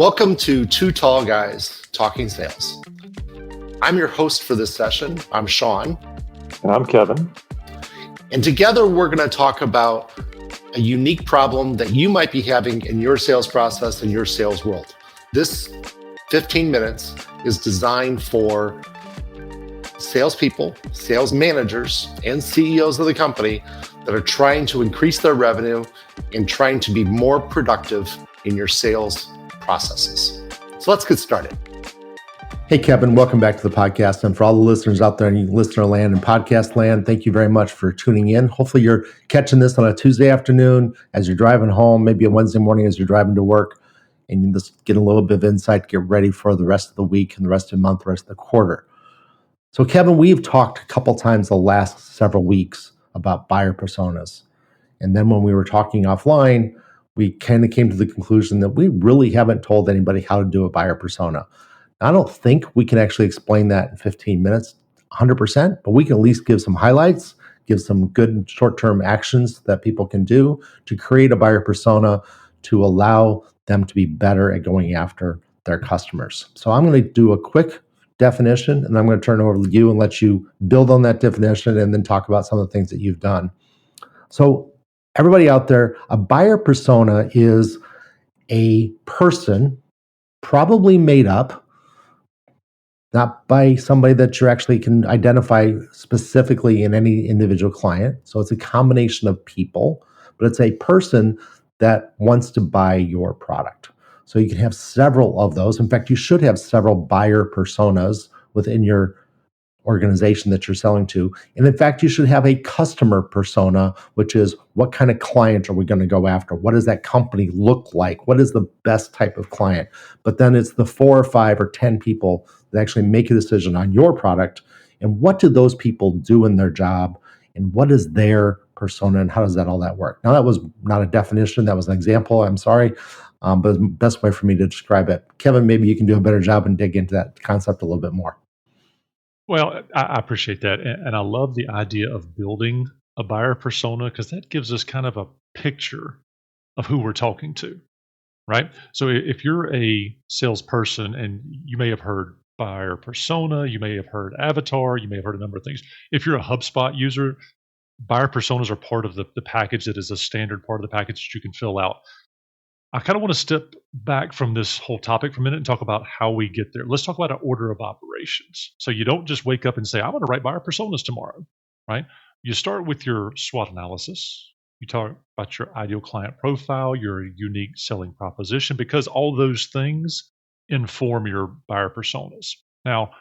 Welcome to Two Tall Guys Talking Sales. I'm your host for this session. I'm Sean. And I'm Kevin. And together we're going to talk about a unique problem that you might be having in your sales process and your sales world. This 15 minutes is designed for salespeople, sales managers, and CEOs of the company that are trying to increase their revenue and trying to be more productive in your sales processes. So let's get started. Hey, Kevin, welcome back to the podcast. And for all the listeners out there in listener land and podcast land, thank you very much for tuning in. Hopefully you're catching this on a Tuesday afternoon as you're driving home, maybe a Wednesday morning as you're driving to work, and you just get a little bit of insight, get ready for the rest of the week and the rest of the month, the rest of the quarter. So Kevin, we've talked a couple times the last several weeks about buyer personas. And then when we were talking offline, we kind of came to the conclusion that we really haven't told anybody how to do a buyer persona. I don't think we can actually explain that in 15 minutes, 100%, but we can at least give some highlights, give some good short-term actions that people can do to create a buyer persona to allow them to be better at going after their customers. So I'm going to do a quick definition, and I'm going to turn it over to you and let you build on that definition and then talk about some of the things that you've done. So everybody out there, a buyer persona is a person probably made up, not by somebody that you actually can identify specifically in any individual client. So it's a combination of people, but it's a person that wants to buy your product. So you can have several of those. In fact, you should have several buyer personas within your organization that you're selling to. And in fact, you should have a customer persona, which is what kind of client are we going to go after? What does that company look like? What is the best type of client? But then it's the 4 or 5 or 10 people that actually make a decision on your product. And what do those people do in their job? And what is their persona? And how does all that work? Now, that was not a definition. That was an example. I'm sorry. But it's the best way for me to describe it. Kevin, maybe you can do a better job and dig into that concept a little bit more. Well, I appreciate that. And I love the idea of building a buyer persona because that gives us kind of a picture of who we're talking to, right? So if you're a salesperson and you may have heard buyer persona, you may have heard avatar, you may have heard a number of things. If you're a HubSpot user, buyer personas are part of the package that is a standard part of the package that you can fill out. I kind of want to step back from this whole topic for a minute and talk about how we get there. Let's talk about an order of operations. So you don't just wake up and say, I want to write buyer personas tomorrow, right? You start with your SWOT analysis. You talk about your ideal client profile, your unique selling proposition, because all those things inform your buyer personas. Now,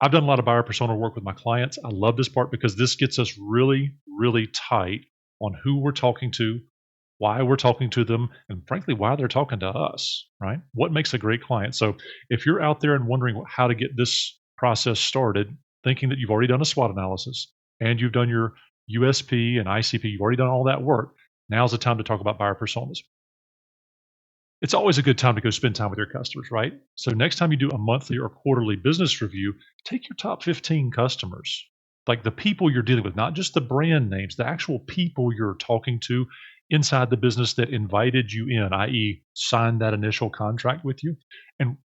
I've done a lot of buyer persona work with my clients. I love this part because this gets us really, really tight on who we're talking to, why we're talking to them, and frankly, why they're talking to us, right? What makes a great client? So if you're out there and wondering how to get this process started, thinking that you've already done a SWOT analysis and you've done your USP and ICP, you've already done all that work, now's the time to talk about buyer personas. It's always a good time to go spend time with your customers, right? So next time you do a monthly or quarterly business review, take your top 15 customers, like the people you're dealing with, not just the brand names, the actual people you're talking to inside the business that invited you in, i.e., signed that initial contract with you, and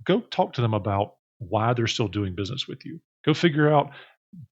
go talk to them about why they're still doing business with you. Go figure out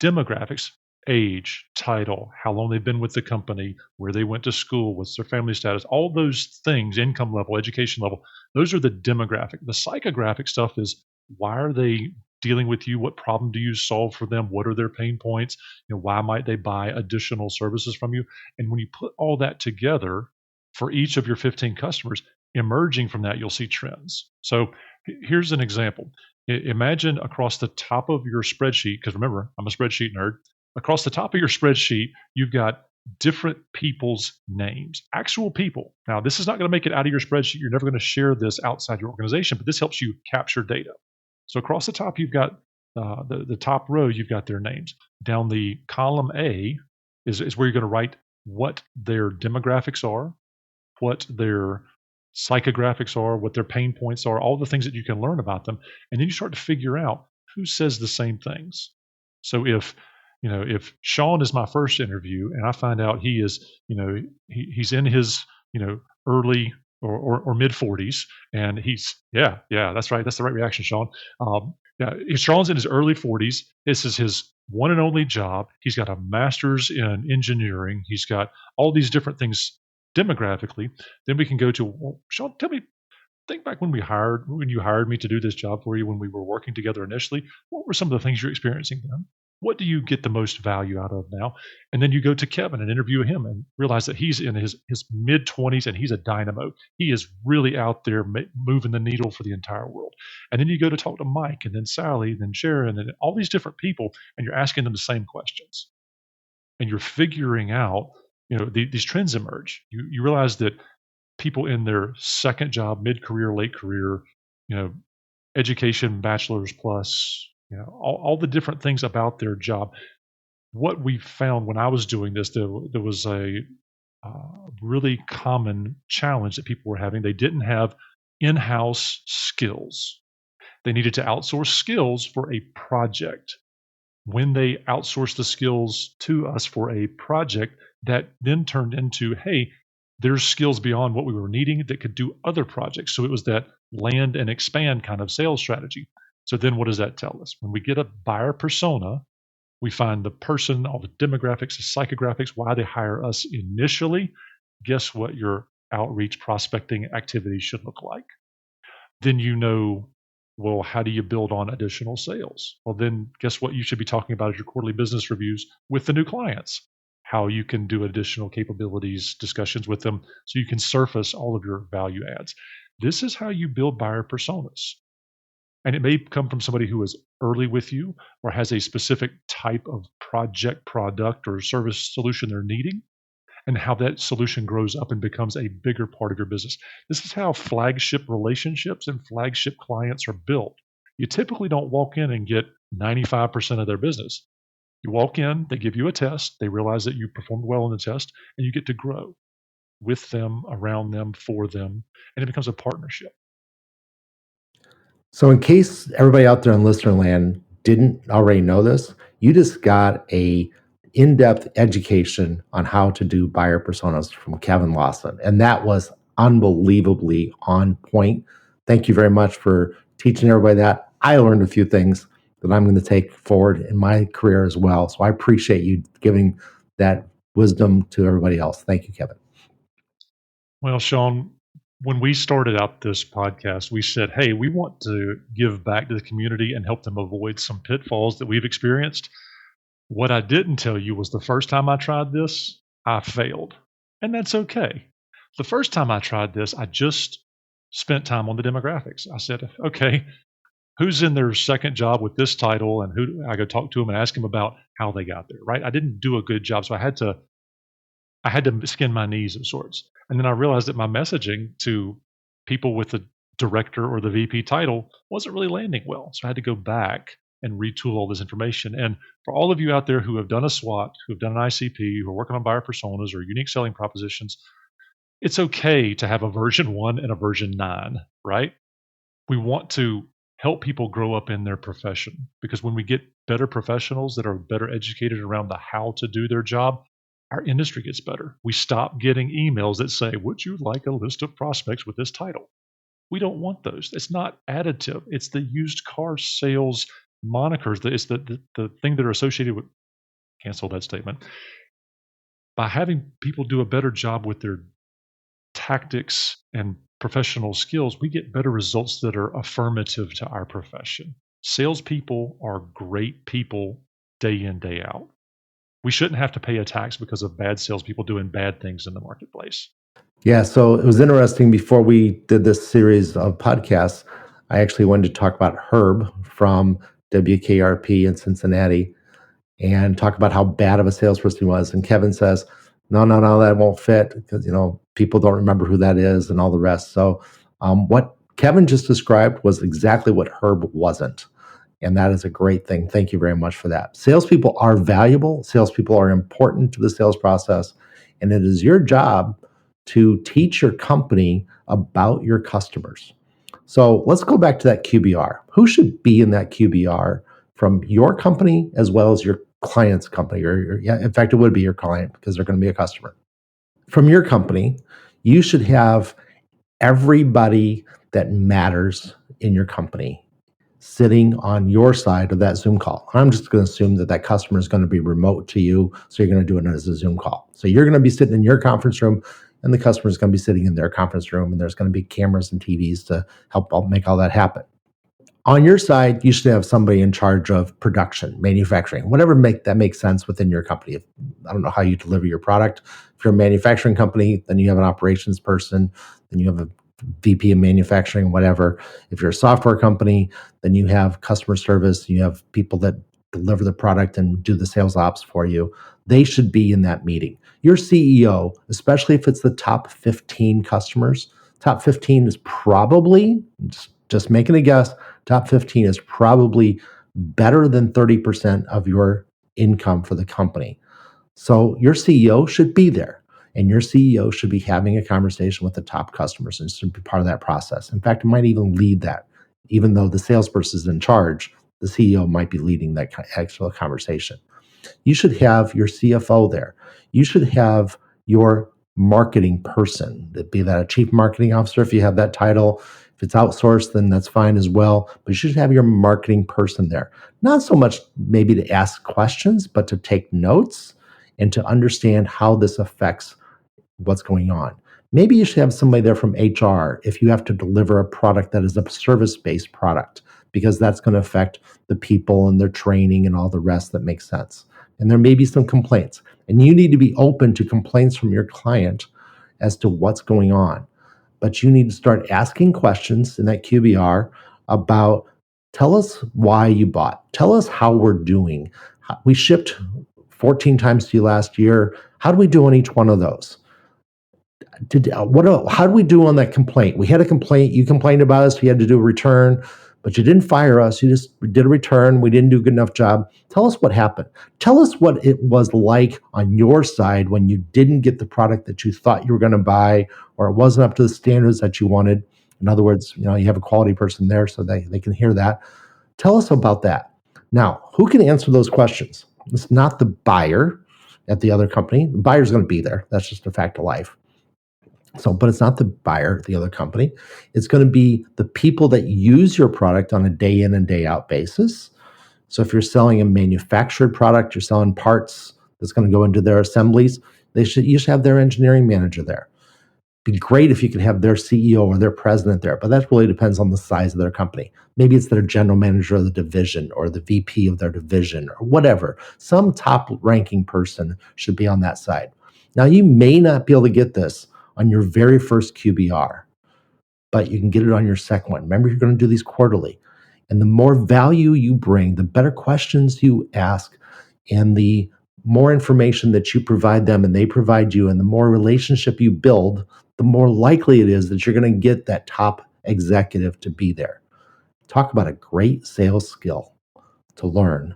demographics, age, title, how long they've been with the company, where they went to school, what's their family status, all those things, income level, education level. Those are the demographic. The psychographic stuff is why are they dealing with you? What problem do you solve for them? What are their pain points? Why might they buy additional services from you? And when you put all that together for each of your 15 customers, emerging from that, you'll see trends. So here's an example. Imagine across the top of your spreadsheet, because remember, I'm a spreadsheet nerd. Across the top of your spreadsheet, you've got different people's names, actual people. Now, this is not going to make it out of your spreadsheet. You're never going to share this outside your organization, but this helps you capture data. So across the top, you've got the top row, you've got their names. Down the column A is where you're going to write what their demographics are, what their psychographics are, what their pain points are, all the things that you can learn about them. And then you start to figure out who says the same things. So if Sean is my first interview and I find out he is, he's in his, early or mid 40s, and he's that's right, that's the right reaction, Sean. Yeah, Sean's in his early 40s. This is his one and only job. He's got a master's in engineering. He's got all these different things demographically. Then we can go to, well, Sean, tell me, think back when you hired me to do this job for you, when we were working together initially. What were some of the things you're experiencing then? What do you get the most value out of now? And then you go to Kevin and interview him and realize that he's in his mid 20s and he's a dynamo. He is really out there moving the needle for the entire world. And then you go to talk to Mike and then Sally and then Sharon and all these different people, and you're asking them the same questions. And you're figuring out, these trends emerge. You realize that people in their second job, mid-career, late career, education, bachelor's plus, all the different things about their job. What we found when I was doing this, there was a really common challenge that people were having. They didn't have in-house skills. They needed to outsource skills for a project. When they outsourced the skills to us for a project, that then turned into, hey, there's skills beyond what we were needing that could do other projects. So it was that land and expand kind of sales strategy. So then what does that tell us? When we get a buyer persona, we find the person, all the demographics, the psychographics, why they hire us initially. Guess what your outreach prospecting activity should look like? Then well, how do you build on additional sales? Well, then guess what you should be talking about is your quarterly business reviews with the new clients, how you can do additional capabilities, discussions with them so you can surface all of your value adds. This is how you build buyer personas. And it may come from somebody who is early with you or has a specific type of project, product, or service solution they're needing, and how that solution grows up and becomes a bigger part of your business. This is how flagship relationships and flagship clients are built. You typically don't walk in and get 95% of their business. You walk in, they give you a test, they realize that you performed well in the test, and you get to grow with them, around them, for them, and it becomes a partnership. So in case everybody out there in listener land didn't already know this, you just got a in-depth education on how to do buyer personas from Kevin Lawson. And that was unbelievably on point. Thank you very much for teaching everybody that. I learned a few things that I'm going to take forward in my career as well. So I appreciate you giving that wisdom to everybody else. Thank you, Kevin. Well, Sean, when we started out this podcast, we said, hey, we want to give back to the community and help them avoid some pitfalls that we've experienced. What I didn't tell you was the first time I tried this, I failed. And that's okay. The first time I tried this, I just spent time on the demographics. I said, okay, who's in their second job with this title? And who I go talk to them and ask them about how they got there, right? I didn't do a good job. So I had to skin my knees of sorts. And then I realized that my messaging to people with the director or the VP title wasn't really landing well. So I had to go back and retool all this information. And for all of you out there who have done a SWOT, who have done an ICP, who are working on buyer personas or unique selling propositions, it's okay to have a version 1 and a version 9, right? We want to help people grow up in their profession, because when we get better professionals that are better educated around the how to do their job, our industry gets better. We stop getting emails that say, would you like a list of prospects with this title? We don't want those. It's not additive. It's the used car sales monikers. It's the thing that are associated with, cancel that statement. By having people do a better job with their tactics and professional skills, we get better results that are affirmative to our profession. Salespeople are great people day in, day out. We shouldn't have to pay a tax because of bad salespeople doing bad things in the marketplace. Yeah, so it was interesting. Before we did this series of podcasts, I actually wanted to talk about Herb from WKRP in Cincinnati and talk about how bad of a salesperson he was. And Kevin says, no, that won't fit because, people don't remember who that is and all the rest. So what Kevin just described was exactly what Herb wasn't. And that is a great thing. Thank you very much for that. Salespeople are valuable. Salespeople are important to the sales process. And it is your job to teach your company about your customers. So let's go back to that QBR. Who should be in that QBR from your company as well as your client's company? In fact, it would be your client because they're going to be a customer. From your company, you should have everybody that matters in your company sitting on your side of that Zoom call. I'm just going to assume that that customer is going to be remote to you, so you're going to do it as a Zoom call. So you're going to be sitting in your conference room, and the customer is going to be sitting in their conference room, and there's going to be cameras and TVs to help make all that happen. On your side, you should have somebody in charge of production, manufacturing, whatever that makes sense within your company. I don't know how you deliver your product. If you're a manufacturing company, then you have an operations person, then you have a VP of manufacturing, whatever. If you're a software company, then you have customer service, you have people that deliver the product and do the sales ops for you. They should be in that meeting. Your CEO, especially if it's the top 15 customers, top 15 is probably, just making a guess, top 15 is probably better than 30% of your income for the company. So your CEO should be there, and your CEO should be having a conversation with the top customers and should be part of that process. In fact, it might even lead that. Even though the salesperson is in charge, the CEO might be leading that actual conversation. You should have your CFO there. You should have your marketing person, be that a chief marketing officer if you have that title. If it's outsourced, then that's fine as well. But you should have your marketing person there. Not so much maybe to ask questions, but to take notes and to understand how this affects what's going on. Maybe you should have somebody there from HR if you have to deliver a product that is a service-based product, because that's going to affect the people and their training and all the rest that makes sense. And there may be some complaints, and you need to be open to complaints from your client as to what's going on. But you need to start asking questions in that QBR about, tell us why you bought. Tell us how we're doing. We shipped 14 times to you last year. How do we do on each one of those? How do we do on that complaint? We had a complaint. You complained about us. We had to do a return, but you didn't fire us. You just did a return. We didn't do a good enough job. Tell us what happened. Tell us what it was like on your side when you didn't get the product that you thought you were going to buy, or it wasn't up to the standards that you wanted. In other words, you have a quality person there so they can hear that. Tell us about that. Now, who can answer those questions? It's not the buyer at the other company. The buyer's going to be there. That's just a fact of life. But it's not the buyer at the other company. It's going to be the people that use your product on a day in and day out basis. So if you're selling a manufactured product, you're selling parts that's going to go into their assemblies, you should have their engineering manager there. It'd be great if you could have their CEO or their president there, but that really depends on the size of their company. Maybe it's their general manager of the division or the VP of their division or whatever. Some top ranking person should be on that side. Now, you may not be able to get this on your very first QBR, but you can get it on your second one. Remember, you're going to do these quarterly. And the more value you bring, the better questions you ask, and the more information that you provide them and they provide you, and the more relationship you build, the more likely it is that you're going to get that top executive to be there. Talk about a great sales skill to learn,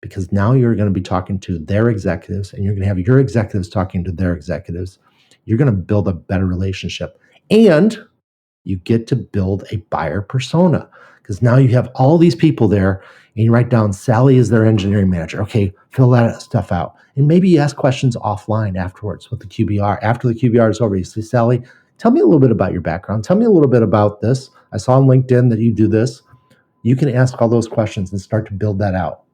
because now you're going to be talking to their executives, and you're going to have your executives talking to their executives. You're going to build a better relationship, and you get to build a buyer persona, because now you have all these people there, and you write down Sally is their engineering manager. Okay, fill that stuff out. And maybe you ask questions offline afterwards with the QBR. After the QBR is over, you say, Sally, tell me a little bit about your background. Tell me a little bit about this. I saw on LinkedIn that you do this. You can ask all those questions and start to build that out.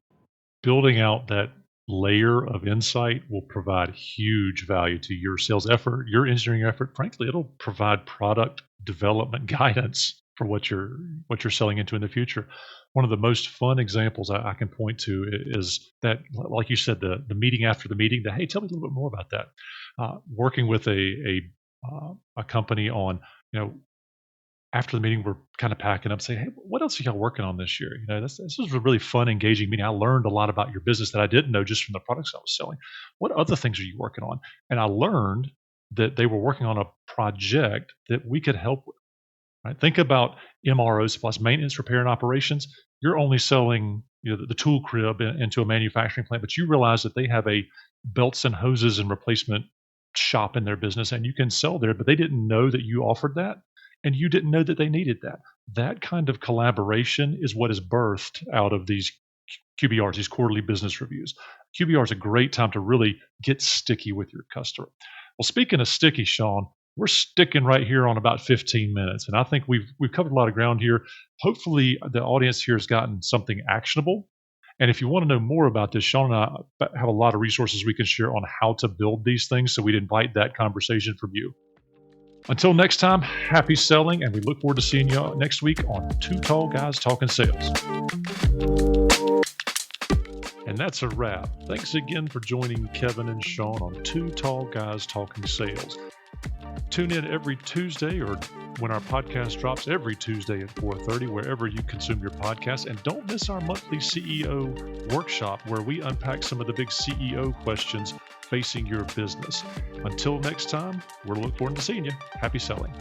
Building out that layer of insight will provide huge value to your sales effort, your engineering effort. Frankly, it'll provide product development guidance for what you're selling into in the future. One of the most fun examples I can point to is that, like you said, the meeting after the meeting. Hey, tell me a little bit more about that. Working with a company on, after the meeting, we're kind of packing up, saying, "Hey, what else are y'all working on this year?" This was a really fun, engaging meeting. I learned a lot about your business that I didn't know just from the products I was selling. What other things are you working on? And I learned that they were working on a project that we could help with. Right? Think about MROs plus maintenance, repair, and operations. You're only selling the tool crib into a manufacturing plant, but you realize that they have a belts and hoses and replacement shop in their business, and you can sell there, but they didn't know that you offered that. And you didn't know that they needed that. That kind of collaboration is what is birthed out of these QBRs, these quarterly business reviews. QBR is a great time to really get sticky with your customer. Well, speaking of sticky, Sean, We're sticking right here on about 15 minutes, and I think we've covered a lot of ground here. Hopefully, the audience here has gotten something actionable. And if you want to know more about this, Sean and I have a lot of resources we can share on how to build these things. So we'd invite that conversation from you. Until next time, happy selling, and we look forward to seeing you next week on Two Tall Guys Talking Sales. And that's a wrap. Thanks again for joining Kevin and Sean on Two Tall Guys Talking Sales. Tune in every Tuesday, or when our podcast drops every Tuesday at 4:30, wherever you consume your podcast. And don't miss our monthly CEO workshop, where we unpack some of the big CEO questions facing your business. Until next time, we're looking forward to seeing you. Happy selling.